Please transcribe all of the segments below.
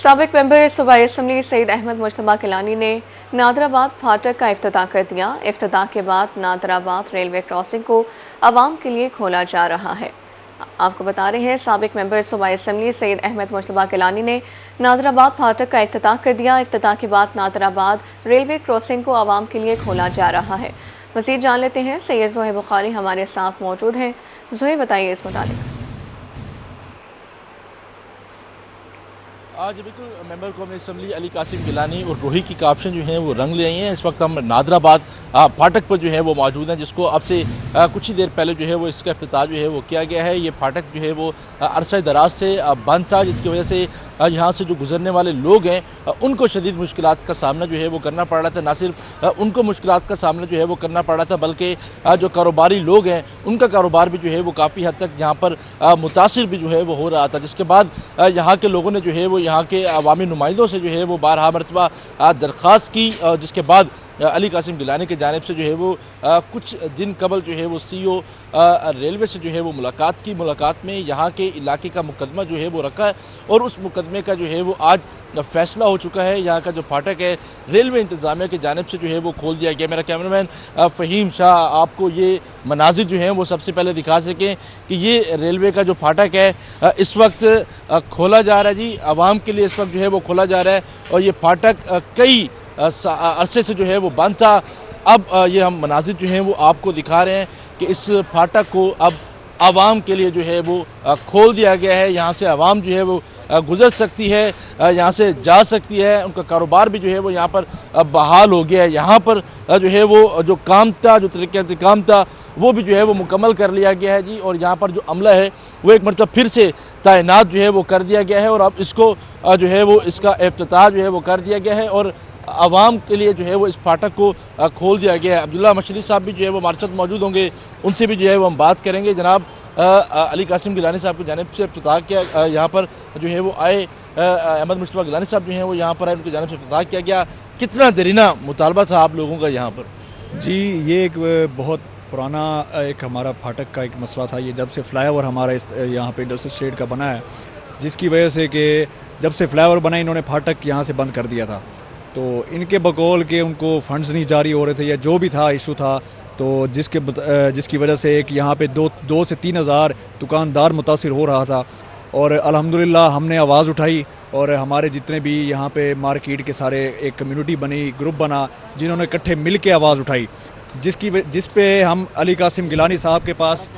साबिक मेंबर सूबाई असम्बली सईद अहमद मुश्तबा किलानी ने नादराबाद फाटक का इफ्तिताह कर दिया। इफ्तिताह के बाद नादराबाद रेलवे क्रॉसिंग को आवाम के लिए खोला जा रहा है। आपको बता रहे हैं, साबिक मेंबर सूबाई असम्बली सईद अहमद मुश्तबा किलानी ने नादराबाद फाटक का इफ्तिताह कर दिया। इफ्तिताह के बाद नादराबाद रेलवे क्रॉसिंग को आवाम के लिए खोला जा रहा है। मज़ीद जान लेते हैं, सैयद ज़ोहे बुखारी हमारे साथ मौजूद हैं। ज़ोहे, बताइए इस मुताबिक। आज बिल्कुल मेंबर कौमी असम्बली अली कासिम गिलानी और रोही की कापशन जो हैं वो रंग ले आई हैं। इस वक्त हम नादराबाद फाटक पर जो है वो मौजूद हैं, जिसको अब से कुछ ही देर पहले जो है वो इसका इफ्तिताह जो है वो किया गया है। ये फाटक जो है वो अरसा दराज से बंद था, जिसकी वजह से यहाँ से जो गुजरने वाले लोग हैं उनको शदीद मुश्किलात का सामना जो है वो करना पड़ रहा था। ना सिर्फ उनको मुश्किलात का सामना जो है वो करना पड़ रहा था, बल्कि जो कारोबारी लोग हैं उनका कारोबार भी जो है वो काफ़ी हद तक यहाँ पर मुतासिर भी जो है वो हो रहा था। जिसके बाद यहाँ के लोगों ने जो है वो यहाँ के अवामी नुमाइंदों से जो है वो बारहा मरतबा दरख्वास्त की, जिसके बाद अली कासिम गिलानी की जानिब से जो है वो कुछ दिन कबल जो है वो CEO रेलवे से जो है वो मुलाकात की। मुलाकात में यहाँ के इलाके का मुकदमा जो है वो रखा है और उस मुकदमे का जो है वो आज फैसला हो चुका है। यहाँ का जो फाटक है रेलवे इंतज़ामिया की जानिब से जो है वो खोल दिया गया। मेरा कैमरामैन फ़हीम शाह आपको ये मनाजिर जो हैं वो सबसे पहले दिखा सकें कि ये रेलवे का जो फाटक है इस वक्त खोला जा रहा है जी, आवाम के लिए इस वक्त जो है वो खोला जा रहा है। और ये फाटक कई अरसे से जो है वो बंद था। अब ये हम मनाजिर जो हैं वो आपको दिखा रहे हैं कि इस फाटक को अब आवाम के लिए जो है वो खोल दिया गया है। यहाँ से आवाम जो है वो गुजर सकती है, यहाँ से जा सकती है, उनका कारोबार भी जो है वो यहाँ पर बहाल हो गया है। यहाँ पर जो है वो जो काम था, जो तरीक़े काम था वो भी जो है वो मुकम्मल कर लिया गया है जी। और यहाँ पर जो अमला है वो एक मरतबा फिर से तैनात जो है वो कर दिया गया है और अब इसको जो है वो इसका इफ्तिताह जो है वो कर दिया गया है और आवाम के लिए जो है वो इस फाटक को खोल दिया गया है। अब्दुल्ला मशरी साहब भी जो है वो हमारे साथ मौजूद होंगे, उनसे भी जो है वो हम बात करेंगे। जनाब अली कासिम गिलानी साहब की जानिब से इफ्तिताह किया, यहाँ पर जो है वो आए अहमद मुश्तबा गिलानी साहब जो हैं वो यहाँ पर आए, उनकी जानिब से इफ्तिताह किया गया। कितना देरीना मुतालबा था आप लोगों का यहाँ पर? जी, ये एक बहुत पुराना एक हमारा फाटक का एक मसला था। ये जब से फ्लाईओवर हमारा इस यहाँ पे इंडस्ट्रियल स्टेट का बना है, जिसकी वजह से कि जब से फ्लाईओवर बना इन्होंने फाटक यहाँ से बंद कर दिया था। तो इनके बकौल के उनको फंड्स नहीं जारी हो रहे थे या जो भी था इशू था, तो जिसकी वजह से एक यहाँ पे दो से 3 हज़ार दुकानदार मुतासिर हो रहा था। और अल्हम्दुलिल्लाह हमने आवाज़ उठाई और हमारे जितने भी यहाँ पे मार्केट के सारे एक कम्युनिटी बनी, ग्रुप बना, जिन्होंने इकट्ठे मिल के आवाज़ उठाई, जिस पे हम अली कासिम गिलानी साहब के पास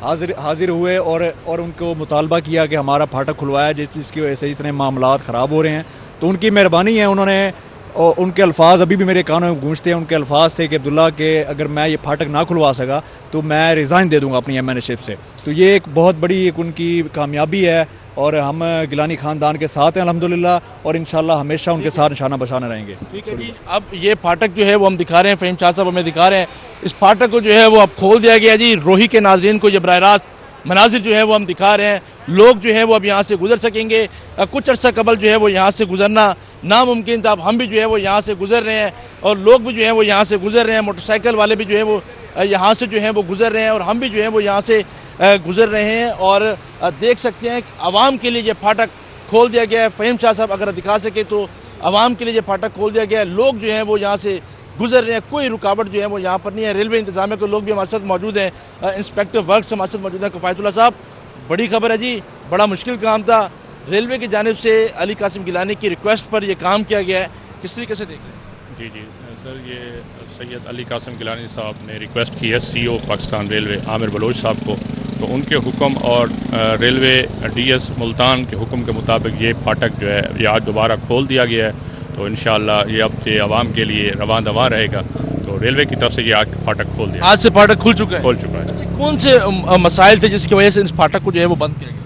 हाजिर हुए और उनको मुतालबा किया कि हमारा फाटक खुलवाया, जिसकी वजह से इतने मामलात ख़राब हो रहे हैं। तो उनकी मेहरबानी है, उन्होंने और उनके अल्फाज अभी भी मेरे कानों में गूंजते हैं। उनके अल्फाज थे कि अब्दुल्ला के अगर मैं ये फाटक ना खुलवा सका तो मैं रिज़ाइन दे दूंगा अपनी MNA-शिप से। तो ये एक बहुत बड़ी एक उनकी कामयाबी है और हम गिलानी ख़ानदान के साथ हैं अल्हम्दुलिल्लाह और इंशाल्लाह हमेशा उनके साथ निशाना बशाना रहेंगे। ठीक है जी, अब ये फाटक जो है वो हम दिखा रहे हैं, फ़हीम शाह साहब हमें दिखा रहे हैं, इस फाटक को जो है वो अब खोल दिया गया जी। रोही के नाज़रीन को ये बराह रास्त मनाजिर जो है वो हम दिखा रहे हैं। लोग जो है वो अब यहाँ से गुजर सकेंगे। कुछ अर्सा कबल जो है वो यहाँ से गुजरना नामुमकिन था, अब हम भी जो है वो यहाँ से गुजर रहे हैं और लोग भी जो है वो यहाँ से गुजर रहे हैं। मोटरसाइकिल वाले भी जो है वो यहाँ से जो है वो गुजर रहे हैं और हम भी जो है वो यहाँ से गुजर रहे हैं। और देख सकते हैं आवाम के लिए ये फाटक खोल दिया गया है। फ़हीम शाह साहब अगर दिखा सके तो आवाम के लिए ये फाटक खोल दिया गया है। लोग जो हैं वो यहाँ से गुजर रहे हैं, कोई रुकावट जो है वो यहाँ पर नहीं है। रेलवे इंतज़ामिया के लोग भी हमारे साथ मौजूद हैं, इंस्पेक्टर वर्क्स हमारे साथ मौजूद हैं। किफ़ायतुल्ला साहब, बड़ी खबर है जी, बड़ा मुश्किल काम था, रेलवे की जानिब से अली कासिम गिलानी की रिक्वेस्ट पर यह काम किया गया है, किस तरीके से देखें? जी सर, ये सैयद अली कासिम गिलानी साहब ने रिक्वेस्ट की है CEO पाकिस्तान रेलवे आमिर बलोच साहब को, तो उनके हुक्म और रेलवे DS मुल्तान के हुक्म के मुताबिक ये फाटक जो है ये आज दोबारा खोल दिया गया है। तो इंशाअल्लाह ये अब ये आवाम के लिए रवां दवा रहेगा। तो रेलवे की तरफ से ये आज फाटक खोल दिया, आज से फाटक खुल चुका है? खोल चुका है। अच्छा, कौन से मसाइल थे जिसकी वजह से इस फाटक को जो है वो बंद किया गया?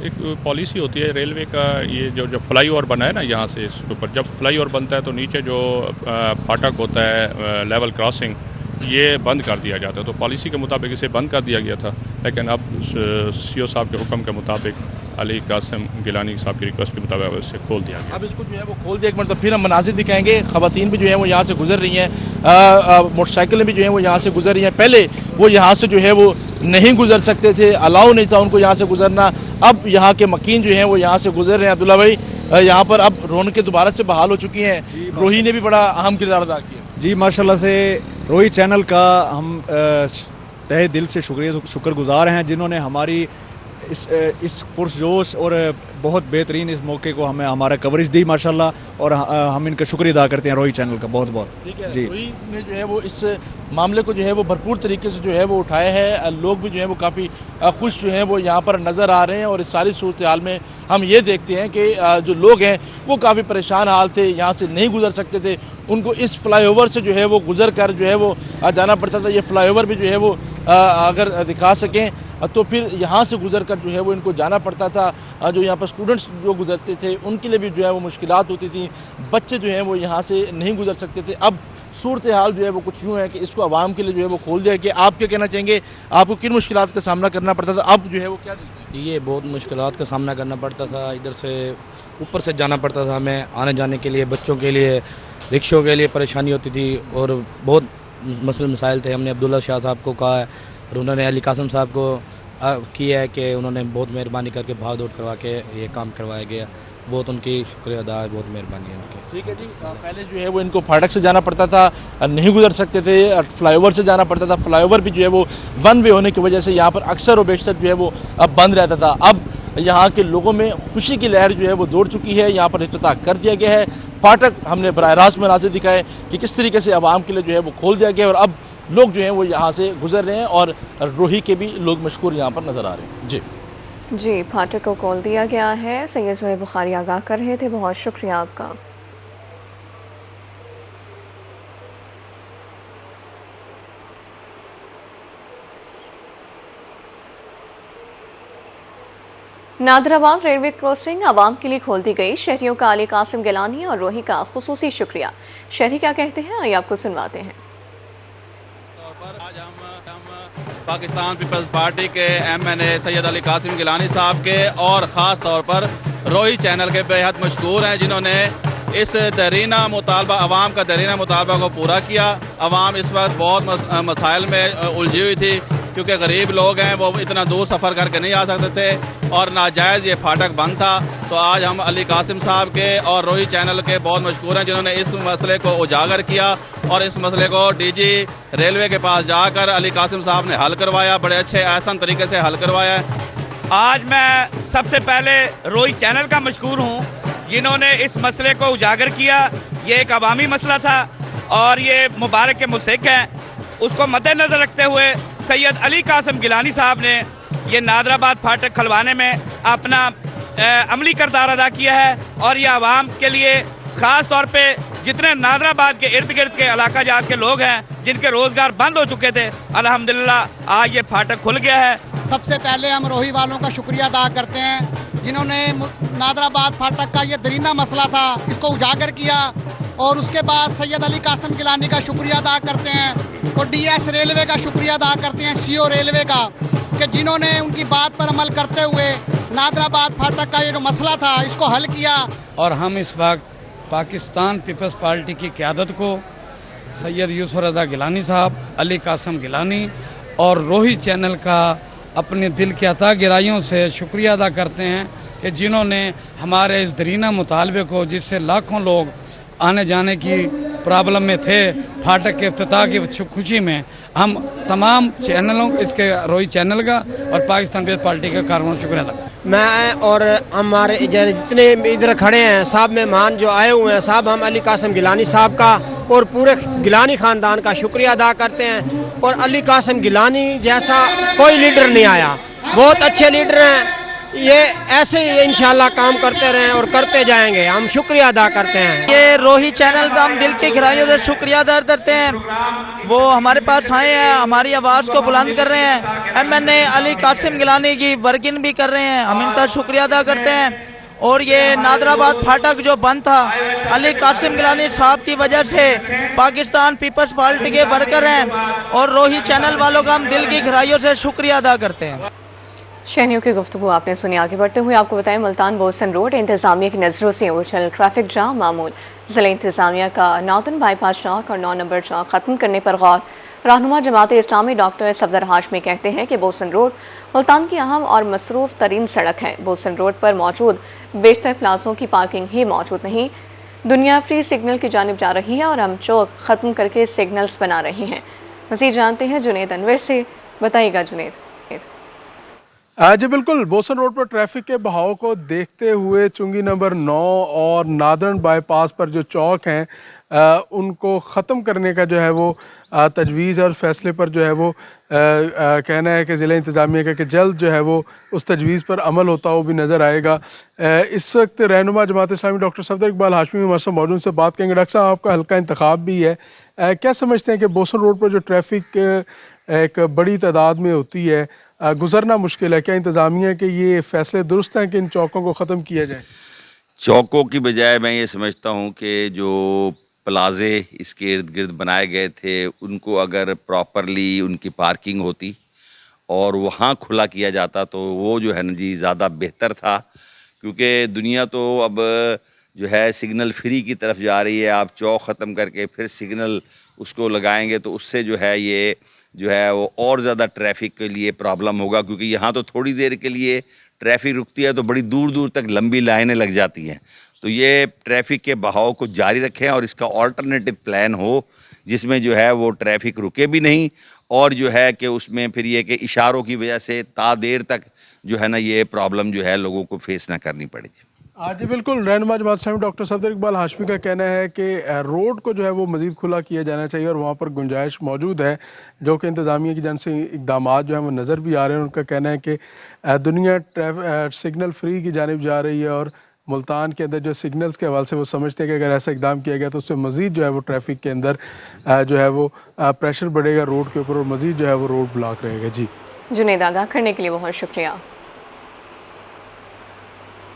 एक पॉलिसी होती है रेलवे का, ये जो फ्लाईओवर बना है ना यहाँ से इसके ऊपर, जब फ्लाईओवर बनता है तो नीचे जो फाटक होता है लेवल क्रॉसिंग, ये बंद कर दिया जाता है। तो पॉलिसी के मुताबिक इसे बंद कर दिया गया था, लेकिन अब CEO साहब के हुक्म के मुताबिक अली कासिम गिलानी साहब की रिक्वेस्ट के मुताबिक इसे खोल दिया गया। अब इसको जो है वो खोल दिया। एक मतलब फिर हम मनाजिर दिखाएंगे, ख़वातीन भी जो है वो यहाँ से गुजर रही हैं, मोटरसाइकिलें भी जो है वो यहाँ से गुजर रही हैं। पहले वो यहाँ से जो है वो नहीं गुजर सकते थे, अलाउ नहीं था उनको यहाँ से गुजरना। अब यहाँ के मकीन जो हैं वो यहाँ से गुजर रहे हैं। अब्दुल्ला भाई, यहाँ पर अब रौनकें दोबारा से बहाल हो चुकी हैं। रोही ने भी बड़ा अहम किरदार अदा किया। जी माशाल्लाह से रोही चैनल का हम तहे दिल से शुक्रगुजार हैं, जिन्होंने हमारी इस पुरजोश और बहुत बेहतरीन इस मौके को हमें हमारा कवरेज दी माशाल्लाह, और हम इनका शुक्रिया अदा करते हैं रोही चैनल का बहुत बहुत। ठीक है जी, रोही ने जो है वो इस मामले को जो है वो भरपूर तरीके से जो है वो उठाया है। लोग भी जो है वो काफ़ी खुश जो हैं वो यहाँ पर नज़र आ रहे हैं। और इस सारी सूरत हाल में हम ये देखते हैं कि जो लोग हैं वो काफ़ी परेशान हाल थे, यहाँ से नहीं गुजर सकते थे, उनको इस फ्लाईओवर से जो है वो गुजर कर जो है वो जाना पड़ता था। ये फ्लाईओवर भी जो है वो अगर दिखा सकें तो फिर यहाँ से गुजर कर जो है वो इनको जाना पड़ता था। जो यहाँ पर स्टूडेंट्स जो गुजरते थे उनके लिए भी जो है वो मुश्किलात होती थी, बच्चे जो हैं वो यहाँ से नहीं गुजर सकते थे। अब सूरत हाल जो है वो कुछ यूँ है कि इसको आवाम के लिए जो है वो खोल दिया कि आप क्या कहना चाहेंगे, आपको किन मुश्किलात का सामना करना पड़ता था, अब जो है वो क्या देखते हैं? ये बहुत मुश्किलात का सामना करना पड़ता था। इधर से ऊपर से जाना पड़ता था हमें आने जाने के लिए, बच्चों के लिए, रिक्शों के लिए परेशानी होती थी और बहुत मसले मसाइल थे। हमने अब्दुल्ला शाह साहब को कहा है और उन्होंने अली कासिम साहब को किया है कि उन्होंने बहुत मेहरबानी करके भाग दौड़ करवा के ये काम करवाया गया। बहुत उनकी शुक्रिया अदा है, बहुत मेहरबानी है उनकी। ठीक है जी, पहले जो है वो इनको फाटक से जाना पड़ता था, नहीं गुजर सकते थे, फ्लाईओवर से जाना पड़ता था। फ्लाईओवर भी जो है वो वन वे होने की वजह से यहाँ पर अक्सर और बेशतर जो है वो अब बंद रहता था। अब यहाँ के लोगों में खुशी की लहर जो है वो दौड़ चुकी है। यहाँ पर इफ्तिताह कर दिया गया है फाटक, हमने बराह रास्त मनाज़िर दिखाए कि किस तरीके से आवाम के लिए जो है वो खोल दिया गया है और अब लोग जो हैं वो यहाँ से गुजर रहे हैं और रोही के भी लोग मशहूर यहाँ पर नज़र आ रहे हैं। जी फाटक को खोल दिया गया है। सैयद ज़ुहैब बुखारी आगाह कर रहे थे, बहुत शुक्रिया आपका। नादराबाद रेलवे क्रॉसिंग आवाम के लिए खोल दी गई। शहरियों का अली कासिम गिलानी और रोही का खुसूसी शुक्रिया। शहरी क्या कहते हैं, आइए आपको सुनवाते हैं। आज हम पाकिस्तान पीपल्स पार्टी के MNA सैयद अली कासिम गिलानी साहब के और ख़ास तौर पर रोही चैनल के बेहद मशकूर हैं, जिन्होंने इस दरीना मुतालबा, आवाम का दरीना मुतालबा को पूरा किया। आवाम इस वक्त बहुत मसाइल में उलझी हुई थी क्योंकि गरीब लोग हैं, वो इतना दूर सफ़र करके नहीं आ सकते थे और नाजायज़ ये फाटक बंद था। तो आज हम अली कासिम साहब के और रोही चैनल के बहुत मशकूर हैं, जिन्होंने इस मसले को उजागर किया और इस मसले को DG रेलवे के पास जाकर अली कासिम साहब ने हल करवाया, बड़े अच्छे आसान तरीके से हल करवाया। आज मैं सबसे पहले रोही चैनल का मशकूर हूँ, जिन्होंने इस मसले को उजागर किया। ये एक अवामी मसला था और ये मुबारक के मुस्तहिक है। उसको मद्देनज़र रखते हुए सैयद अली कासिम गिलानी साहब ने ये नादराबाद फाटक खुलवाने में अपना अमली किरदार अदा किया है और ये आवाम के लिए ख़ास तौर पे जितने नादराबाद के इर्द गिर्द के इलाका जात के लोग हैं जिनके रोज़गार बंद हो चुके थे, अल्हम्दुलिल्लाह आज ये फाटक खुल गया है। सबसे पहले हम रोही वालों का शुक्रिया अदा करते हैं, जिन्होंने नादराबाद फाटक का ये दरीना मसला था इसको उजागर किया। और उसके बाद सैयद अली कासिम गिलानी का शुक्रिया अदा करते हैं और DS रेलवे का शुक्रिया अदा करते हैं, CO रेलवे का, कि जिन्होंने उनकी बात पर अमल करते हुए नादराबाद फाटक का ये जो मसला था इसको हल किया। और हम इस वक्त पाकिस्तान पीपल्स पार्टी की क़यादत को सैयद यूसुफ रज़ा गिलानी साहब, अली कासिम गिलानी और रोही चैनल का अपने दिल के अता गिराइयों से शुक्रिया अदा करते हैं कि जिन्होंने हमारे इस दरीना मुतालबे को, जिससे लाखों लोग आने जाने की प्रॉब्लम में थे, फाटक के इफ्तिताह की खुशी में हम तमाम चैनलों, इसके रोही चैनल का और पाकिस्तान पीपल्स पार्टी का कारकुनों का शुक्रिया अदा। मैं और हमारे जितने इधर खड़े हैं सब मेहमान जो आए हुए हैं, सब हम अली कासिम गिलानी साहब का और पूरे गिलानी ख़ानदान का शुक्रिया अदा करते हैं। और अली कासिम गिलानी जैसा कोई लीडर नहीं आया, बहुत अच्छे लीडर हैं, ये ऐसे ही इंशाल्लाह काम करते रहें और करते जाएंगे। हम शुक्रिया अदा करते हैं। ये रोही चैनल का हम दिल की गहराइयों से शुक्रिया अदा करते हैं, वो हमारे पास आए हैं, हमारी आवाज़ को बुलंद कर रहे हैं। MNA अली कासिम गिलानी की वर्किंग भी कर रहे हैं, हम इनका शुक्रिया अदा करते हैं। और ये नादराबाद फाटक जो बंद था, अली कासिम गिलानी साहब की वजह से पाकिस्तान पीपल्स पार्टी के वर्कर हैं और रोही चैनल वालों का हम दिल की गहराइयों से शुक्रिया अदा करते हैं। शहरियों की गुफ्तगू आपने सुनी। आगे बढ़ते हुए आपको बताएं, मुल्तान बोसन रोड इंतजामिया की नज़रों से उछल ट्रैफिक जाम मामूल। ज़िला इंतजामिया का नौतन बाईपास चौक और 9 नंबर चौक ख़त्म करने पर गौर। रहनुमा जमात इस्लामी डॉक्टर सफदर हाशमी कहते हैं कि बोसन रोड मुल्तान की अहम और मसरूफ तरीन सड़क है। बोसन रोड पर मौजूद बेशतर प्लाजों की पार्किंग ही मौजूद नहीं। दुनिया फ्री सिग्नल की जानिब जा रही है और हम चौक ख़त्म करके सिग्नल्स बना रहे हैं। मज़ीद जानते हैं जुनेद अनवर से। बताइएगा जुनेद। जी बिल्कुल, बोसन रोड पर ट्रैफिक के बहाव को देखते हुए चुंगी नंबर 9 और नादरन बाईपास पर जो चौक हैं उनको ख़त्म करने का जो है वो तजवीज़ और फैसले पर जो है वो कहना है कि ज़िला इंतज़ामिया का कि जल्द जो है वो उस तजवीज़ पर अमल होता हुआ भी नज़र आएगा। इस वक्त रहनुमा जमात इस्लामी डॉक्टर सफदर इकबाल हाशमी हमारे मौजूद से बात करेंगे। डॉक्टर साहब, आपका हल्का इंतखाब भी है, क्या समझते हैं कि बोसन रोड पर जो ट्रैफिक एक बड़ी तादाद में होती है, गुजरना मुश्किल है, क्या इंतज़ामिया के ये फ़ैसले दुरुस्त हैं कि इन चौकों को ख़त्म किया जाए? चौकों की बजाय मैं ये समझता हूँ कि जो प्लाजे इसके इर्द गिर्द बनाए गए थे उनको अगर प्रॉपरली उनकी पार्किंग होती और वहाँ खुला किया जाता तो वो जो है ना जी ज़्यादा बेहतर था, क्योंकि दुनिया तो अब जो है सिग्नल फ्री की तरफ जा रही है। आप चौक ख़त्म करके फिर सिग्नल उसको लगाएंगे तो उससे जो है ये जो है वो और ज़्यादा ट्रैफिक के लिए प्रॉब्लम होगा, क्योंकि यहाँ तो थोड़ी देर के लिए ट्रैफिक रुकती है तो बड़ी दूर दूर तक लंबी लाइनें लग जाती हैं। तो ये ट्रैफिक के बहाव को जारी रखें और इसका ऑल्टरनेटिव प्लान हो जिसमें जो है वो ट्रैफिक रुके भी नहीं और जो है कि उसमें फिर ये कि इशारों की वजह से ता देर तक जो है ना ये प्रॉब्लम जो है लोगों को फेस ना करनी पड़े। जी बिल्कुल, रहनुमा जमात इस्लामी डॉक्टर सफदर इकबाल हाशमी का कहना है कि रोड को जो है वो मज़ीद खुला किया जाना चाहिए और वहाँ पर गुंजाइश मौजूद है, जो कि इंतज़ामिया की जानिब से इक़दामात जो है वो नज़र भी आ रहे हैं। उनका कहना है कि दुनिया सिग्नल फ्री की जानिब जा रही है और मुल्तान के अंदर जो सिग्नल्स के हवाले से वो समझते हैं कि अगर ऐसा इक़दाम किया गया तो उससे मज़ीद जो है वो ट्रैफिक के अंदर जो है वो प्रेशर बढ़ेगा रोड के ऊपर और मज़ीद जो है वो रोड ब्लॉक रहेगा। जी जुनेद, आगाह करने के लिए बहुत शुक्रिया।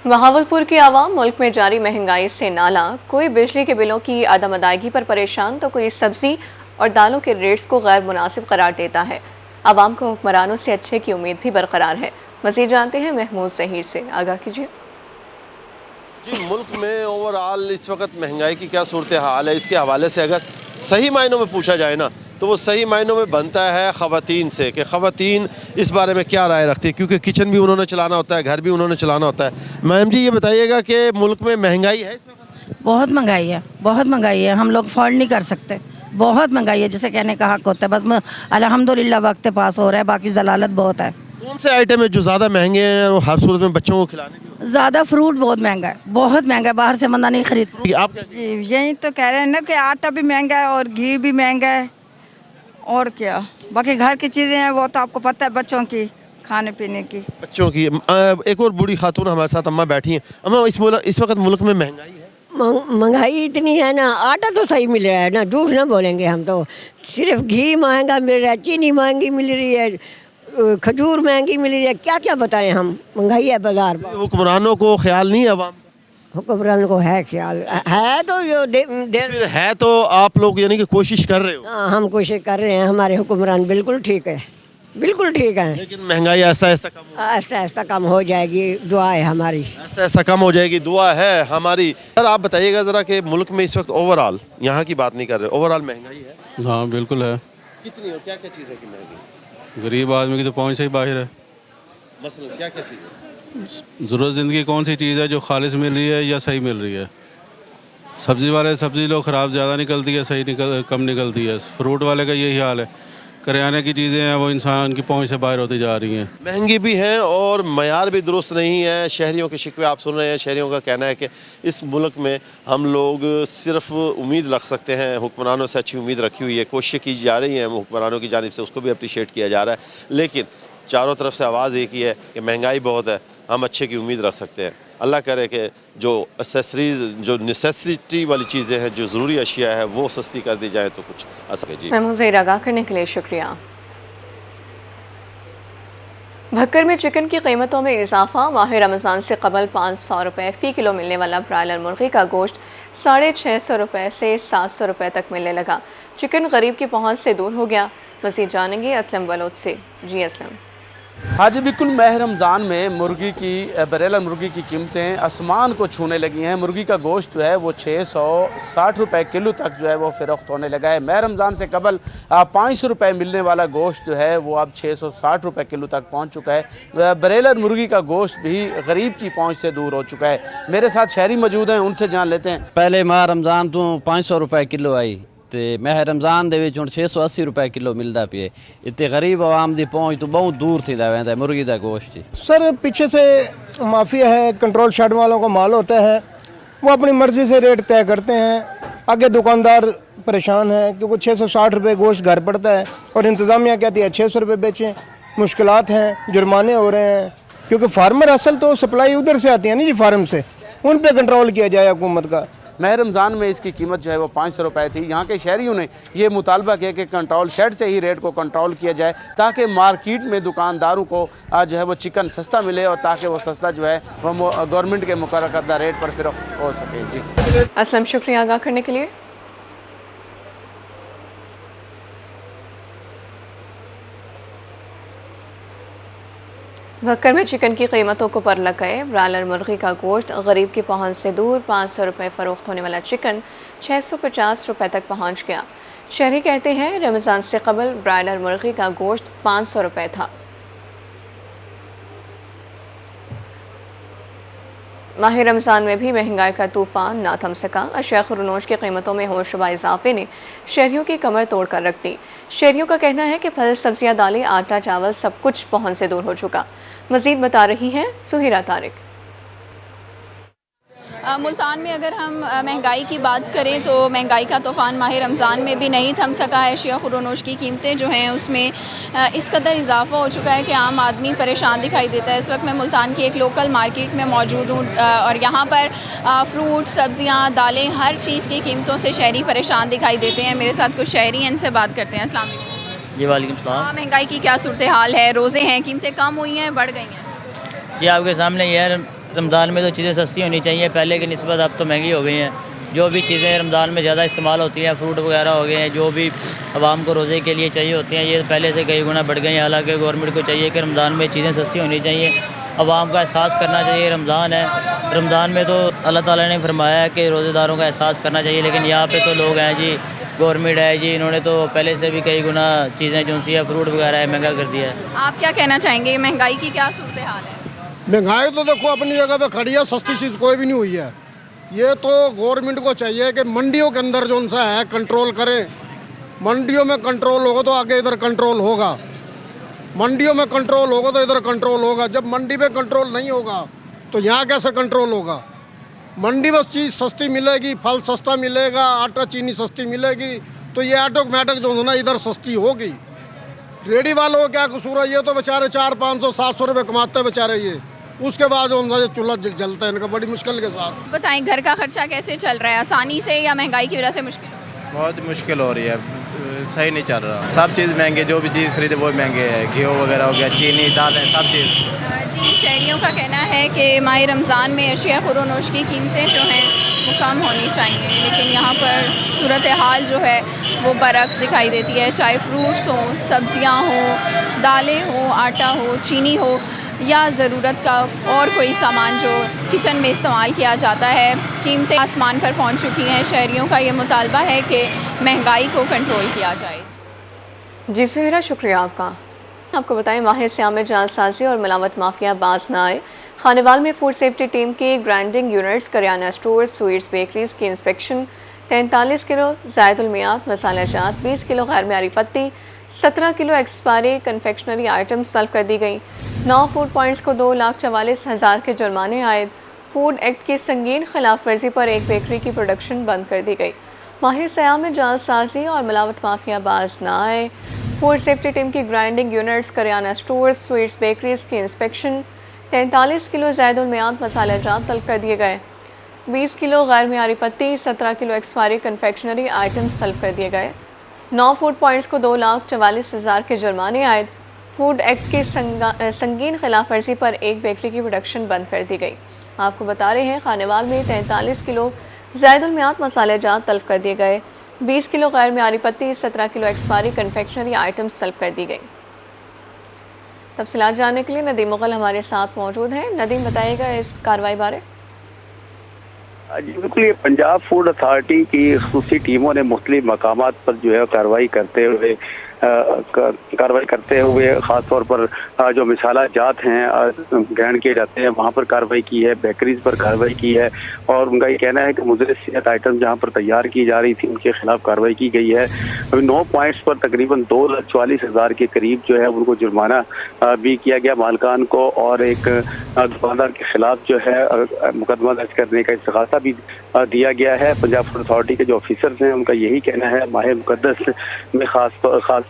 बहावलपुर की आवाम मुल्क में जारी महंगाई से नाला, कोई बिजली के बिलों की अदम अदायगी पर परेशान तो कोई सब्जी और दालों के रेट्स को गैर मुनासिब करार देता है। आवाम को हुक्मरानों से अच्छे की उम्मीद भी बरकरार है। मज़ीद जानते हैं महमूद ज़हीर से। आगाह कीजिए। जी, मुल्क में ओवरऑल इस वक्त महंगाई की क्या सूरत हाल है, इसके हवाले से अगर सही मायनों में पूछा जाए ना तो वो सही मायनों में बनता है ख़वातीन से कि ख़वातीन इस बारे में क्या राय रखती है, क्योंकि किचन भी उन्होंने चलाना होता है, घर भी उन्होंने चलाना होता है। मैम जी, ये बताइएगा कि मुल्क में महंगाई है इस वक्त? बहुत महंगाई है, बहुत महंगाई है, हम लोग अफोर्ड नहीं कर सकते। बहुत महंगाई है, जिसे कहने का हक होता है। बस अल्हम्दुलिल्लाह वक्त पास हो रहा है, बाकी जलालत बहुत है। कौन से आइटम है जो ज़्यादा महंगे हैं और हर सूरत में बच्चों को खिलाने के? ज़्यादा फ्रूट बहुत महंगा है, बहुत महंगा है, बाहर से बंदा नहीं खरीद। आप जी यही तो कह रहे हैं ना कि आटा भी महंगा है और घी भी महंगा है और क्या, बाकी घर की चीज़ें हैं वो तो आपको पता है, बच्चों की खाने पीने की, बच्चों की। एक और बूढ़ी खातून हमारे साथ अम्मा बैठी हैं। अम्मा, इस वक्त मुल्क में महंगाई है? महंगाई इतनी है ना, आटा तो सही मिल रहा है ना, झूठ ना बोलेंगे हम तो। सिर्फ घी महंगा मिल रहा है, चीनी महंगी मिल रही है, खजूर महंगी मिल रही है, क्या क्या बताएं हम, महंगाई है बाजार पर। हुक्मरानों को ख्याल नहीं है अवाम? हुक्मरानों को है ख्याल, है तो जो फिर है तो आप लोग यानी कि कोशिश कर रहे हो? हम कोशिश कर रहे हैं, हमारे हुक्मरान बिल्कुल ठीक है, बिल्कुल ठीक है। लेकिन महंगाई ऐसा ऐसा कम हो जाएगी, दुआ है हमारी, ऐसा कम हो जाएगी, दुआ है हमारी। सर, आप बताइएगा ज़रा कि मुल्क में इस वक्त ओवरऑल, यहाँ की बात नहीं कर रहे, ओवरऑल महंगाई है? हाँ बिल्कुल है। कितनी हो, क्या क्या चीज़ है कि महंगी? गरीब आदमी की तो पहुँच से ही बाहर है। मसलन क्या क्या चीज़ है? ज़रूरत ज़िंदगी कौन सी चीज़ है जो खालिश मिल रही है या सही मिल रही है? सब्ज़ी वाले सब्ज़ी लो ख़राब ज़्यादा निकलती है, सही कम निकलती है। फ्रूट वाले का यही हाल है। करियाने की चीज़ें हैं वो इंसान की पहुंच से बाहर होती जा रही हैं, महंगी भी हैं और मयार भी दुरुस्त नहीं है। शहरियों के शिकवे आप सुन रहे हैं। शहरियों का कहना है कि इस मुल्क में हम लोग सिर्फ उम्मीद रख सकते हैं, हुक्मरानों से अच्छी उम्मीद रखी हुई है, कोशिश की जा रही है हुक्मरानों की जानिब से, उसको भी अप्रिशिएट किया जा रहा है, लेकिन चारों तरफ से आवाज़ एक ही है कि महंगाई बहुत है, हम अच्छे की उम्मीद रख सकते हैं। अल्लाह करे कि जो एसेसरीज, जो नेसेसिटी वाली चीज़ें हैं, जो ज़रूरी अशिया है, वो सस्ती कर दी जाए तो कुछ असर। जी, महमूद आगाह करने के लिए शुक्रिया। भक्कर में चिकन की कीमतों में इजाफा, माह रमज़ान से कबल 500 रुपये फ़ी किलो मिलने वाला ब्रायलर मुर्गी का गोश्त 650 रुपये से 700 रुपये तक मिलने लगा। चिकन गरीब की पहुँच से दूर हो गया। मज़ीद जानेंगे असलम बलोच से। जी असलम। हाँ जी बिल्कुल, माह रमज़ान में मुर्गी की ब्रॉयलर मुर्गी की कीमतें आसमान को छूने लगी हैं। मुर्गी का गोश्त जो है वो 660 रुपये किलो तक जो है वो फ़रोख्त होने लगा है। माह रमज़ान से कबल 500 रुपये मिलने वाला गोश्त जो है वो अब 660 रुपये किलो तक पहुँच चुका है। ब्रॉयलर मुर्गी का गोश्त भी गरीब की पहुँच से दूर हो चुका है। मेरे साथ शहरी मौजूद हैं, उनसे जान लेते हैं। पहले माह रमज़ान तो 500 रुपये किलो आई ਤੇ ਮਾਹ ਰਮਜ਼ਾਨ ਦੇ ਵਿੱਚ ਹੁਣ 680 ਰੁਪਏ ਕਿਲੋ ਮਿਲਦਾ ਪਿਆ। ਇੱਥੇ ਗਰੀਬ ਆਵਾਮ ਦੀ ਪਹੁੰਚ ਤੋਂ ਬਹੁਤ दूर थी रहता मुर्गी का गोश्त। सर पीछे से माफिया है, कंट्रोल शेड वालों का माल होता है, वो अपनी मर्जी से रेट तय करते हैं। आगे दुकानदार परेशान है क्योंकि 660 रुपये गोश्त घर पड़ता है और इंतज़ामिया कहती है 600 रुपये बेचें। मुश्किलात हैं, जुर्माने हो रहे हैं क्योंकि फार्मर असल तो सप्लाई उधर से आती है ना जी, फार्म से, उन पर कंट्रोल किया जाए हुकूमत का। माह रमज़ान में इसकी कीमत जो है वो 500 रुपये थी। यहाँ के शहरियों ने ये मुतालबा किया कि कंट्रोल शेड से ही रेट को कंट्रोल किया जाए ताकि मार्केट में दुकानदारों को जो है वो चिकन सस्ता मिले और ताकि वो सस्ता जो है वो गवर्नमेंट के मुकर्रर करदा रेट पर फ़रोख्त हो सके। जी असलम, शुक्रिया आगाह करने के लिए। भक्कर में चिकन की कीमतों को पर लग गए। ब्रॉयलर मुर्गी का गोश्त गरीब की पहुंच से दूर। 500 रुपये फ़रोख्त होने वाला चिकन 650 रुपये तक पहुंच गया। शहरी कहते हैं रमज़ान से कबल ब्रॉयलर मुर्गी का गोश्त 500 रुपये था। माह रमज़ान में भी महंगाई का तूफ़ान ना थम सका। अशिया खुरनोश की कीमतों में होशरुबा इजाफे ने शहरियों की कमर तोड़ कर रख दी। शहरियों का कहना है कि फल, सब्जियां, दालें, आटा, चावल सब कुछ पहुंच से दूर हो चुका। मज़ीद बता रही हैं सुहिरा तारिक। मुल्तान में अगर हम महंगाई की बात करें तो महंगाई का तूफ़ान माह रमज़ान में भी नहीं थम सका है। अशिया खुरनोश की कीमतें जो हैं उसमें इस कदर इजाफा हो चुका है कि आम आदमी परेशान दिखाई देता है। इस वक्त मैं मुल्तान की एक लोकल मार्केट में मौजूद हूँ और यहाँ पर फ्रूट, सब्जियाँ, दालें, हर चीज़ की कीमतों से शहरी परेशान दिखाई देते हैं। मेरे साथ कुछ शहरी हैं, इनसे बात करते हैं। अस्सलाम वालेकुम। जी वालेकुम सलाम। महंगाई की क्या सूरत हाल है? रोज़े हैं, कीमतें कम हुई हैं, बढ़ गई हैं? जी आपके सामने ये है, रमज़ान में तो चीज़ें सस्ती होनी चाहिए, पहले की निस्बत अब तो महंगी हो गई हैं। जो भी चीज़ें रमज़ान में ज़्यादा इस्तेमाल होती हैं, फ्रूट वगैरह हो गए हैं, जो भी आवाम को रोज़े के लिए चाहिए होती हैं, ये पहले से कई गुना बढ़ गई हैं। हालांकि गवर्नमेंट को चाहिए कि रमज़ान में चीज़ें सस्ती होनी चाहिए, आवाम का एहसास करना चाहिए। रमज़ान है, रमज़ान में तो अल्लाह ताला ने फरमाया है कि रोज़ेदारों का एहसास करना चाहिए, लेकिन यहाँ पर तो लोग हैं जी, गवर्नमेंट है जी, इन्होंने तो पहले से भी कई गुना चीज़ें जो सी है फ्रूट वगैरह है महंगा कर दिया है। आप क्या कहना चाहेंगे, महंगाई की क्या सूरत हाल है? महंगाई तो देखो अपनी जगह पे खड़ी है, सस्ती चीज़ कोई भी नहीं हुई है। ये तो गवर्नमेंट को चाहिए कि मंडियों के अंदर जो सा है कंट्रोल करें। मंडियों में कंट्रोल होगा तो आगे इधर कंट्रोल होगा, मंडियों में कंट्रोल होगा तो इधर कंट्रोल होगा। जब मंडी में कंट्रोल नहीं होगा तो यहाँ कैसे कंट्रोल होगा? मंडी में चीज़ सस्ती मिलेगी, फल सस्ता मिलेगा, आटा चीनी सस्ती मिलेगी, तो ये ऑटोमेटिक जो है ना इधर सस्ती होगी। रेडी वालों को क्या कसूर है? ये तो बेचारे 400-500-700 रुपये कमाते बेचारे, ये उसके बाद जो चूल्हा जलता है इनका बड़ी मुश्किल के साथ। बताएं घर का खर्चा कैसे चल रहा है, आसानी से या महंगाई की वजह से मुश्किल? बहुत मुश्किल हो रही है, सही नहीं चल रहा। सब चीज़ महंगे, जो भी चीज़ खरीदे वो महंगे है, घी वगैरह हो गया, चीनी, दालें, सब चीज़। जी शहरियों का कहना है कि माह रमज़ान में अशिया खुरनोश की कीमतें जो हैं वो कम होनी चाहिए, लेकिन यहाँ पर सूरत हाल जो है वो बरक्स दिखाई देती है। चाहे फ्रूट्स हों, सब्जियाँ हों, दालें हों, आटा हो, चीनी हो या ज़रूरत का और कोई सामान जो किचन में इस्तेमाल किया जाता है, कीमतें आसमान पर पहुंच चुकी हैं। शहरियों का ये मुतालबा है कि महंगाई को कंट्रोल किया जाए। जी सुहेरा, शुक्रिया आपका। आपको बताएं माहिर सियाम में जालसाजी और मिलावट माफिया बाज न आए। खानेवाल में फूड सेफ्टी टीम की grinding units, kirana store, sweets, bakeries की इंस्पेक्शन। 43 किलो ज़ायदुल मियाद मसाला जात, 20 किलो गैर मियारी पत्ती, 17 किलो एक्सपायरी कन्फेक्शनरी आइटम्स तलब कर दी गई। 9 फूड पॉइंट्स को 2,44,000 के जुर्माने आए। फूड एक्ट की संगीन खिलाफ वर्जी पर एक बेकरी की प्रोडक्शन बंद कर दी गई। माहिर सियाम में जालसाजी और मिलावट माफिया बाज न आए। फूड सेफ्टी टीम की grinding units, kirana stores, sweets, bakeries की इंस्पेक्शन। 43 किलो ज़ायदुल मियाद मसाला जात तलब कर दिए गए। 20 किलो गैर मियारी पत्ती, 17 किलो एक्सपायरी कन्फेक्शनरी आइटम्स तलब कर दिए गए। 9 फूड पॉइंट्स को 2,44,000 के जुर्माने आए। फूड एक्ट की संगीन खिलाफ वर्जी पर एक बेकरी की प्रोडक्शन बंद कर दी गई। आपको बता रहे हैं खानेवाल में 43 किलो ज़ायदुल मियाद मसाले जात तलब कर दिए गए। 20 किलो गैर मियारी पत्ती, 17 किलो एक्सपायरी कन्फेक्शनरी आइटम्स तलब कर दी गई। तफसीलात जानने के लिए नदीम मुगल हमारे साथ मौजूद हैं। नदीम, बताइएगा इस कार्रवाई बारे। जी बिल्कुल, ये पंजाब फूड अथॉरिटी की खुसूसी टीमों ने मुख्तलिफ मकामात पर जो है कार्रवाई करते हुए ख़ास तौर पर जो मिसाला जात हैं ग्रहण किए जाते हैं वहाँ पर कार्रवाई की है, बेकरीज पर कार्रवाई की है और उनका ये कहना है कि मुज़र सेहत आइटम जहाँ पर तैयार की जा रही थी उनके खिलाफ कार्रवाई की गई है। अभी 9 पॉइंट्स पर तकरीबन 2,44,000 के करीब जो है उनको जुर्माना भी किया गया मालकान को और एक दुकानदार के खिलाफ जो है मुकदमा दर्ज करने का इस्तिग़ासा भी दिया गया है। पंजाब फूड अथॉरिटी के जो ऑफिसर्स हैं उनका यही कहना है माह मुक़द्दस में खास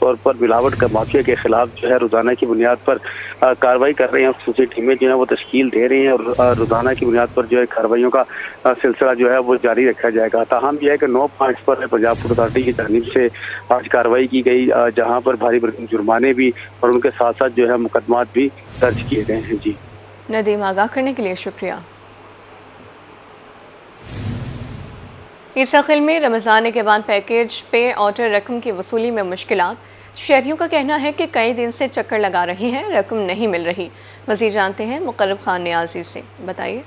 तौर पर मिलावट का माफिया के खिलाफ जो है रोज़ाना की बुनियाद पर कार्रवाई कर रहे हैं। खुसूसी टीमें जो है वो तश्कील दे रही हैं और रोज़ाना की बुनियाद पर जो है कार्रवाइयों का सिलसिला जो है वो जारी रखा जाएगा। ताहम यह है कि 9 पॉइंट्स पर पंजाब फूड अथॉरिटी की जानिब से आज कार्रवाई की गई जहाँ पर भारी भरकम जुर्माने भी और उनके साथ साथ जो है मुकदमात भी दर्ज किए गए हैं। जी नदीम, आगाह करने के लिए शुक्रिया। इस दाखिल में रमज़ान के बाद पैकेज पे ऑर्डर रकम की वसूली में मुश्किलात। शहरियों का कहना है कि कई दिन से चक्कर लगा रही हैं, रकम नहीं मिल रही। मज़ीद जानते हैं मुकर्रब खान नियाज़ी से। बताइए।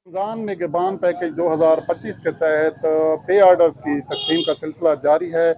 रमज़ान निगहबान पैकेज 2025 के तहत पे ऑर्डर्स की तकसीम का सिलसिला जारी है,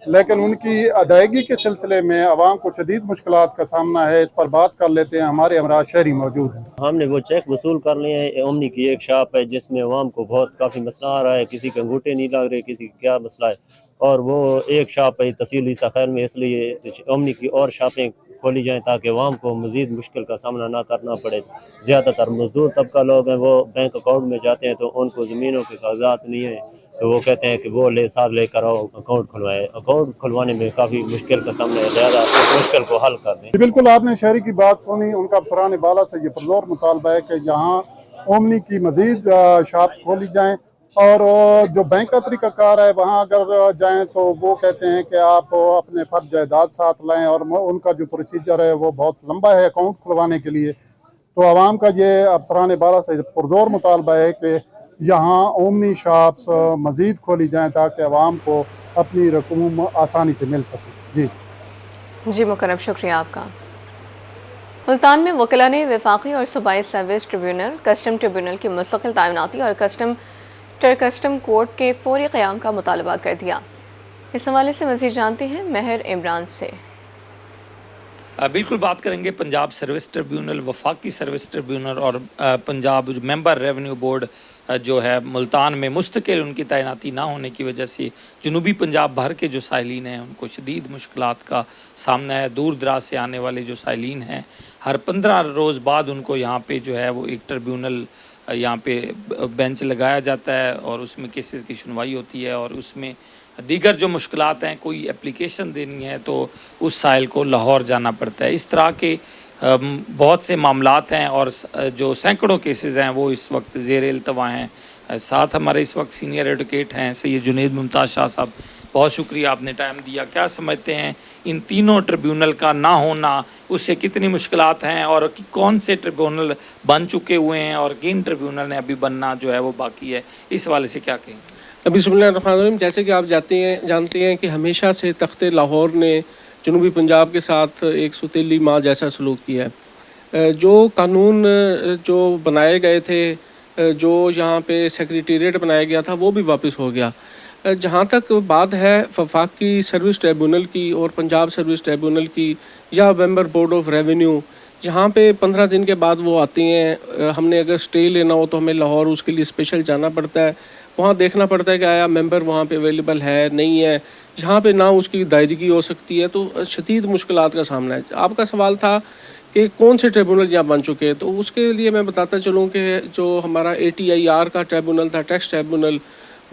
लेकिन उनकी अदायगी के सिलसिले में आवाम को शदीद मुश्किलात का सामना है। इस पर बात कर लेते हैं, हमारे हमरा शहरी मौजूद हैं। हमने वो चेक वसूल कर लिए हैं। ओमनी की एक शॉप है जिसमें आवाम को बहुत काफ़ी मसला आ रहा है, किसी के अंगूठे नहीं लग रहे, किसी का क्या मसला है, और वो एक शॉप है तहसील ईसा खैर में, इसलिए ओमनी की और शॉपें खोली जाएं ताकि आवाम को मज़ीद मुश्किल का सामना ना करना पड़े। ज़्यादातर मजदूर तबका लोग हैं, वो बैंक अकाउंट में जाते हैं तो उनको ज़मीनों के कागजात नहीं है, तो वो कहते हैं कि वो साथ लेकर आओ अकाउंट खुलवाएं। अकाउंट खुलवाने में काफ़ी मुश्किल का सामना है, ज़्यादा मुश्किल को हल कर दें। बिल्कुल, आपने शहरी की बात सुनी। उनका अफसरान बाला से ये पुरज़ोर मुतालबा है कि जहाँ ओमनी की मज़ीद शॉप्स खोली जाएँ और जो बैंक का तरीक़ाकार है वहाँ अगर जाएं तो वो कहते हैं कि आप अपने फर्द जायदाद साथ लाएं और उनका जो प्रोसीजर है वो बहुत लंबा है अकाउंट खुलवाने के लिए। तो आवाम का ये अफसरान बाला से पुरज़ोर मुतालबा है कि यहाँ ओमनी शॉप्स मज़ीद खोली जाएं ताकि आवाम को अपनी रकूम आसानी से मिल सके। जी मुकर्रम, शुक्रिया आपका। मुल्तान में वकीला ने वफाकी और सूबाई सर्विस ट्रिब्यूनल, कस्टम ट्रिब्यूनल की मुस्तकिल तैनाती और कस्टम कोर्ट के फौरी क़याम का मुतालबा कर दिया। इस हवाले से मज़ीद जानते हैं महर इमरान से। बिल्कुल बात करेंगे पंजाब सर्विस ट्रिब्यूनल, वफाकी सर्विस ट्रिब्यूनल और पंजाब मेंबर रेवेन्यू बोर्ड जो है मुल्तान में मुस्तकिल उनकी तैनाती ना होने की वजह से जनूबी पंजाब भर के जो साइलिन हैं उनको शदीद मुश्किलात का सामना है। दूर दराज से आने वाले जो साइलिन हैं हर 15 रोज़ बाद उनको यहाँ पे जो है वो एक ट्रिब्यूनल यहाँ पे बेंच लगाया जाता है और उसमें केसेस की सुनवाई होती है और उसमें दीगर जो मुश्किलात हैं, कोई एप्लीकेशन देनी है तो उस साइल को लाहौर जाना पड़ता है। इस तरह के बहुत से मामलात हैं और जो सैकड़ों केसेस हैं वो इस वक्त ज़ेर इल्तवा हैं। साथ हमारे इस वक्त सीनियर एडवोकेट हैं सैयद जुनैद मुमताज़ शाह साहब, बहुत शुक्रिया आपने टाइम दिया। क्या समझते हैं इन तीनों ट्रिब्यूनल का ना होना उससे कितनी मुश्किलात हैं और कौन से ट्रिब्यूनल बन चुके हुए हैं और किन ट्रिब्यूनल ने अभी बनना जो है वो बाकी है, इस वाले से क्या कहेंगे? बिस्मिल्लाहिर्रहमानिर्रहीम। जैसे कि आप जानते हैं कि हमेशा से तख्ते लाहौर ने जनूबी पंजाब के साथ एक सुतीली माँ जैसा सलूक किया है। जो कानून जो बनाए गए थे, जो यहाँ पे सेक्रेटेरिएट बनाया गया था वो भी वापस हो गया। जहाँ तक बात है वफाकी सर्विस ट्रिब्यूनल की और पंजाब सर्विस ट्रिब्यूनल की या मेंबर बोर्ड ऑफ रेवेन्यू, जहाँ पे 15 दिन के बाद वो आती हैं। हमने अगर स्टे लेना हो तो हमें लाहौर उसके लिए स्पेशल जाना पड़ता है, वहाँ देखना पड़ता है कि आया मेंबर वहाँ पे अवेलेबल है नहीं है, जहाँ पे ना उसकी दायरगी हो सकती है, तो शदीद मुश्किलात का सामना है। आपका सवाल था कि कौन से ट्रिब्यूनल यहाँ बन चुके हैं, तो उसके लिए मैं बताता चलूँ कि जो हमारा ATIR का ट्रिब्यूनल था, टैक्स ट्रिब्यूनल,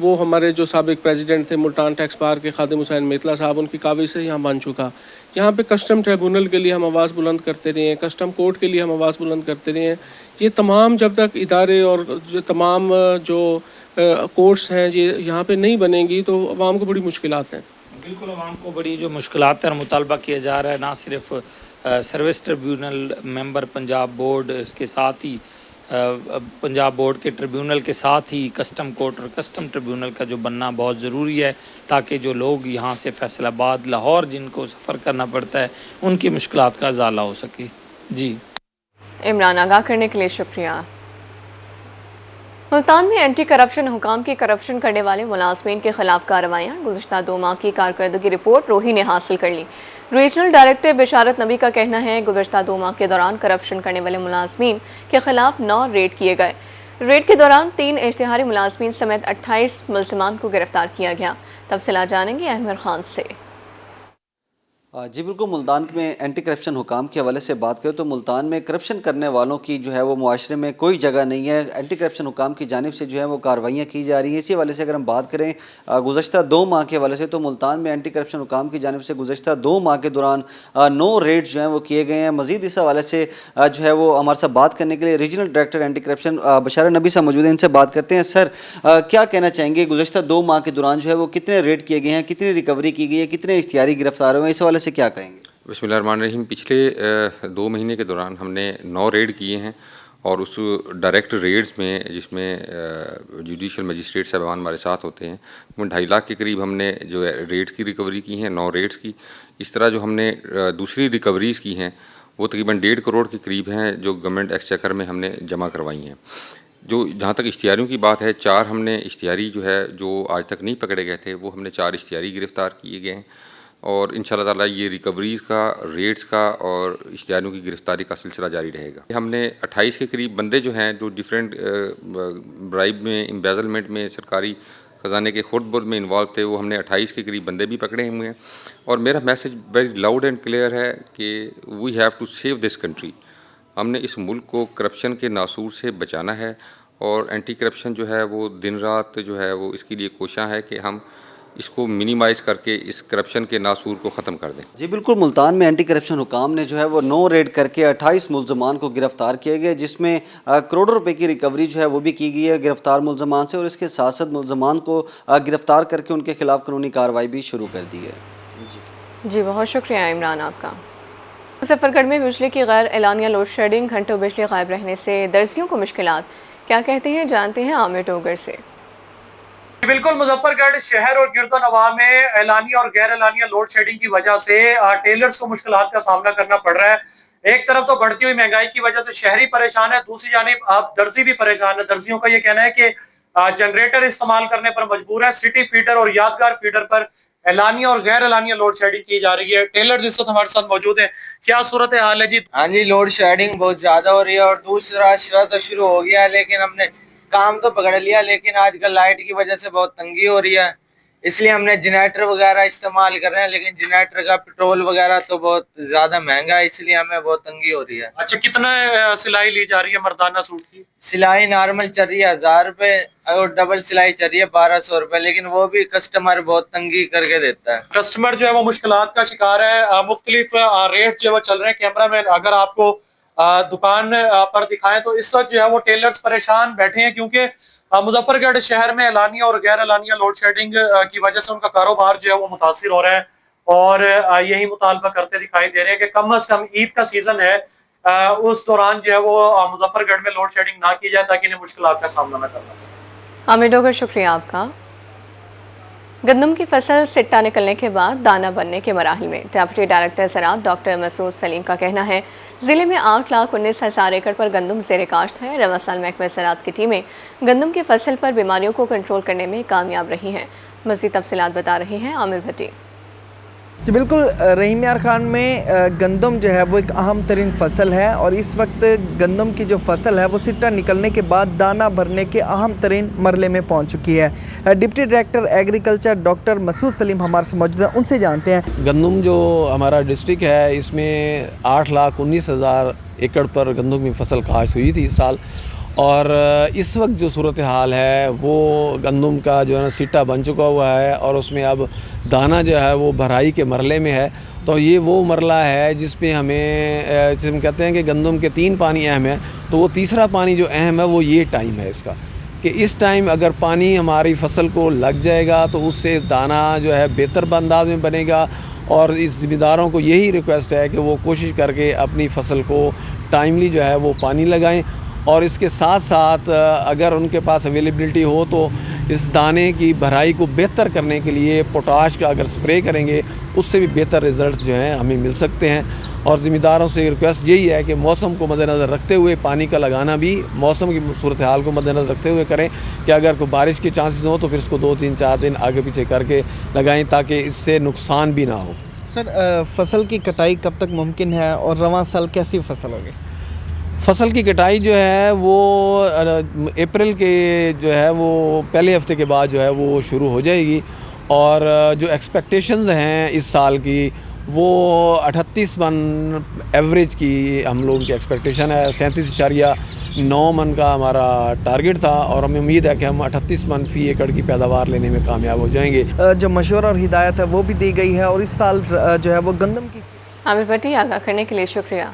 वो हमारे जो साबिक प्रेसिडेंट थे मुल्तान टैक्स बार के खादिम हुसैन मेतला साहब, उनकी काबिज़ से यहाँ बन चुका। यहाँ पे कस्टम ट्रिब्यूनल के लिए हम आवाज़ बुलंद करते रहे हैं, कस्टम कोर्ट के लिए हम आवाज़ बुलंद करते रहे हैं। ये तमाम जब तक इदारे और जो तमाम जो कोर्ट्स हैं ये यहाँ पे नहीं बनेंगी तो आवाम को बड़ी मुश्किलात हैं। बिल्कुल, आवाम को बड़ी जो मुश्किलात है और मुतालबा किया जा रहा है, ना सिर्फ service tribunal, member Punjab board, इसके साथ ही पंजाब बोर्ड के ट्रिब्यूनल के साथ ही कस्टम कोर्ट और कस्टम ट्रिब्यूनल का जो बनना बहुत ज़रूरी है, ताकि जो लोग यहाँ से फैसलाबाद, लाहौर जिनको सफ़र करना पड़ता है, उनकी मुश्किलात का इजाला हो सके। जी इमरान, आगाह करने के लिए शुक्रिया। मुल्तान में एंटी करप्शन हुकाम की करप्शन करने वाले मुलाजमीन के खिलाफ कार्रवाइयाँ। गुज़श्ता 2 माह की कारकर्दगी रिपोर्ट रोही ने हासिल कर ली। रीजनल डायरेक्टर बिशारत नबी का कहना है गुज़श्ता 2 माह के दौरान करप्शन करने वाले मुलाजमीन के खिलाफ 9 रेड किए गए। रेड के दौरान 3 इश्तिहारी मुलाजमीन समेत 28 मुल्ज़िमान को गिरफ्तार किया गया। तफसीलात जानेंगे अहमद खान से। जी बिल्कुल, मुल्तान में एंटी करप्शन हुकाम के हवाले से बात करें तो मुल्तान में करप्शन करने वालों की जो है वो मुआशरे में कोई जगह नहीं है। एंटी करप्शन हुकाम की जानिब से जो है वो कार्रवाइयाँ की जा रही हैं। इसी हवाले से अगर हम बात करें गुज़श्ता 2 माह के हवाले से, तो मुल्तान में एंटी करप्शन हुकाम की जानिब से गुज़श्ता 2 माह के दौरान 9 रेड जो हैं वो किए गए हैं। मज़ीद इस हवाले से जो है वो हमारे साथ बात करने के लिए रीजनल डायरेक्टर एंटी करप्शन बिशारत नबी साहब मौजूद हैं, इनसे बात करते हैं। सर, क्या कहना चाहेंगे, गुज़श्ता 2 माह के दौरान जो है वो कितने रेड किए गए हैं, कितनी रिकवरी की गई है, कितने इश्तिहारी गिरफ्तार हुए हैं, इस हवाले से क्या कहेंगे? बिस्मिल्लाहिर्रहमानिर्रहीम। पिछले 2 महीने के दौरान हमने 9 रेड किए हैं और उस डायरेक्ट रेड्स में, जिसमें जुडिशल मजिस्ट्रेट साहबान हमारे साथ होते हैं, 2.5 लाख के करीब हमने जो है रेड्स की रिकवरी की हैं, 9 रेड्स की। इस तरह जो हमने दूसरी रिकवरीज़ की हैं वो तकरीबन 1.5 करोड़ के करीब हैं, जो गवर्नमेंट एक्सचेकर में हमने जमा करवाई हैं। जो जहाँ तक इश्तिहारियों की बात है, 4 हमने इश्तिहारी जो है जो आज तक नहीं पकड़े गए थे, वो हमने 4 इश्तिहारी गिरफ़्तार किए गए हैं और इंशाल्लाह ताला ये रिकवरीज़ का, रेट्स का और इश्तिहारियों की गिरफ़्तारी का सिलसिला जारी रहेगा। हमने 28 के करीब बंदे जो हैं जो डिफरेंट ब्राइब में, एम्बेज़लमेंट में, सरकारी ख़जाने के खुर्द-बुर्द में इन्वॉल्व थे, वो हमने 28 के करीब बंदे भी पकड़े हुए हैं। और मेरा message very loud and clear है कि we have to save this country. हमने इस मुल्क को करप्शन के नासूर से बचाना है और एंटी करप्शन जो है वो दिन रात जो है वो इसके लिए कोशिश है कि हम इसको मिनिमाइज़ करके इस करप्शन के नासूर को ख़त्म कर दें। जी बिल्कुल, मुल्तान में एंटी करप्शन हुकाम ने जो है वो 9 रेड करके 28 मुल्ज़मान को गिरफ्तार किए गए, जिसमें करोड़ों रुपए की रिकवरी जो है वो भी की गई है गिरफ्तार मुल्ज़मान से, और इसके साथ साथ मुल्ज़मान को गिरफ्तार करके उनके खिलाफ कानूनी कार्रवाई भी शुरू कर दी है। जी बहुत शुक्रिया इमरान आपका। मुजफ्फरगढ़ में बिजली की गैर एलानिया लोड शेडिंग, घंटों बिजली गायब रहने से दर्जियों को मुश्किलात। क्या कहते हैं, जानते हैं आमिर डोगर से। बिल्कुल, मुजफ्फरगढ़ शहर और गिरदोनवा में एलानिया और गैर एलानिया लोड शेडिंग की वजह से टेलर्स को मुश्किलात का सामना करना पड़ रहा है। एक तरफ तो बढ़ती हुई महंगाई की वजह से शहरी परेशान है, दूसरी जानिब अब दर्जी भी परेशान है। दर्जियों का ये कहना है कि जनरेटर इस्तेमाल करने पर मजबूर है। सिटी फीडर और यादगार फीडर पर एलानिया और गैर एलानिया लोड शेडिंग की जा रही है। टेलर्स इस वक्त हमारे साथ मौजूद है, क्या सूरत हाल है जी? हाँ जी, लोड शेडिंग बहुत ज्यादा हो रही है और दूसरा शरा तो शुरू हो गया, लेकिन हमने काम तो पकड़ लिया, लेकिन आजकल लाइट की वजह से बहुत तंगी हो रही है, इसलिए हमने जनरेटर वगैरह इस्तेमाल कर रहे हैं, लेकिन जनरेटर का पेट्रोल वगैरह तो बहुत ज्यादा महंगा है, इसलिए हमें बहुत तंगी हो रही है। अच्छा, कितना सिलाई ली जा रही है मर्दाना सूट की? सिलाई नॉर्मल चल रही है 1000 रुपए और डबल सिलाई चल रही है 1200 रुपए, लेकिन वो भी कस्टमर बहुत तंगी करके देता है। कस्टमर जो है वो मुश्किलात का शिकार है। मुख्तलिफ रेट जो है वो चल रहे हैं। कैमरा मैन अगर आपको दुकान पर दिखाएं तो इस वक्त जो है वो टेलर्स परेशान बैठे हैं, क्योंकि मुजफ्फरगढ़ शहर में एलानिया और गैर एलानिया लोड शेडिंग की वजह से उनका कारोबार जो है वो मुतासिर हो रहा है और यही मुतालबा करते दिखाई दे रहे हैं कि कम अज कम ईद का सीजन है, उस दौरान जो है वो मुजफ्फरगढ़ में लोड शेडिंग ना की जाए ताकि इन्हें मुश्किलात का सामना न करना पड़े। आमिर डोगर, शुक्रिया आपका। गंदम की फसल सिट्टा निकलने के बाद दाना बनने के मराहिल में। डेप्यूटी डायरेक्टर ज़राअत डॉक्टर मसूद सलीम का कहना है ज़िले में 8,19,000 एकड़ पर गंदम ज़ेर काश्त है। रवा साल महकमा ज़राअत की टीमें गंदम की फसल पर बीमारियों को कंट्रोल करने में कामयाब रही हैं। मज़ीद तफसीलात बता रहे हैं आमिर भट्टी। जी बिल्कुल, रहीम यार खान में गंदम जो है वो एक अहम तरीन फसल है और इस वक्त गंदम की जो फसल है वो सिट्टा निकलने के बाद दाना भरने के अहम तरीन मरले में पहुंच चुकी है। Deputy director agriculture doctor Masood Saleem हमारे से मौजूद हैं, उनसे जानते हैं। गंदम जो हमारा डिस्ट्रिक्ट है इसमें 8,19,000 एकड़ पर गंदम की फसल काश्त हुई थी इस साल, और इस वक्त जो सूरत हाल है वो गंदम का जो है ना सिट्टा बन चुका हुआ है और उसमें अब दाना जो है वो भराई के मरले में है। तो ये वो मरला है जिस पे हमें जिसे हम कहते हैं कि गंदम के 3 पानी अहम है, तो वो तीसरा पानी जो अहम है वो ये टाइम है इसका, कि इस टाइम अगर पानी हमारी फसल को लग जाएगा तो उससे दाना जो है बेहतर अंदाज में बनेगा। और इस ज़िम्मेदारों को यही रिक्वेस्ट है कि वो कोशिश करके अपनी फसल को टाइमली जो है वो पानी लगाएं और इसके साथ साथ अगर उनके पास अवेलेबिलिटी हो तो इस दाने की भराई को बेहतर करने के लिए पोटाश का अगर स्प्रे करेंगे उससे भी बेहतर रिज़ल्ट जो हैं हमें मिल सकते हैं। और ज़िम्मेदारों से रिक्वेस्ट यही है कि मौसम को मद्देनज़र रखते हुए पानी का लगाना भी मौसम की सूरत हाल को मद्देनज़र रखते हुए करें कि अगर कोई बारिश के चांसेस हो तो फिर उसको 2-3-4 दिन आगे पीछे करके लगाएं ताकि इससे नुकसान भी ना हो। सर फसल की कटाई कब तक मुमकिन है और रवां साल कैसी फसल होगी? फसल की कटाई जो है वो अप्रैल के जो है वो पहले हफ्ते के बाद जो है वो शुरू हो जाएगी और जो एक्सपेक्टेशंस हैं इस साल की वो 38 मन एवरेज की हम लोगों की एक्सपेक्टेशन है। 37.9 मन का हमारा टारगेट था और हमें उम्मीद है कि हम 38 मन फ़ी एकड़ की पैदावार लेने में कामयाब हो जाएंगे। जो मशवरा और हिदायत है वो भी दी गई है और इस साल जो है वो गंदम की। आमिर भट्टी, आगाह करने के लिए शुक्रिया।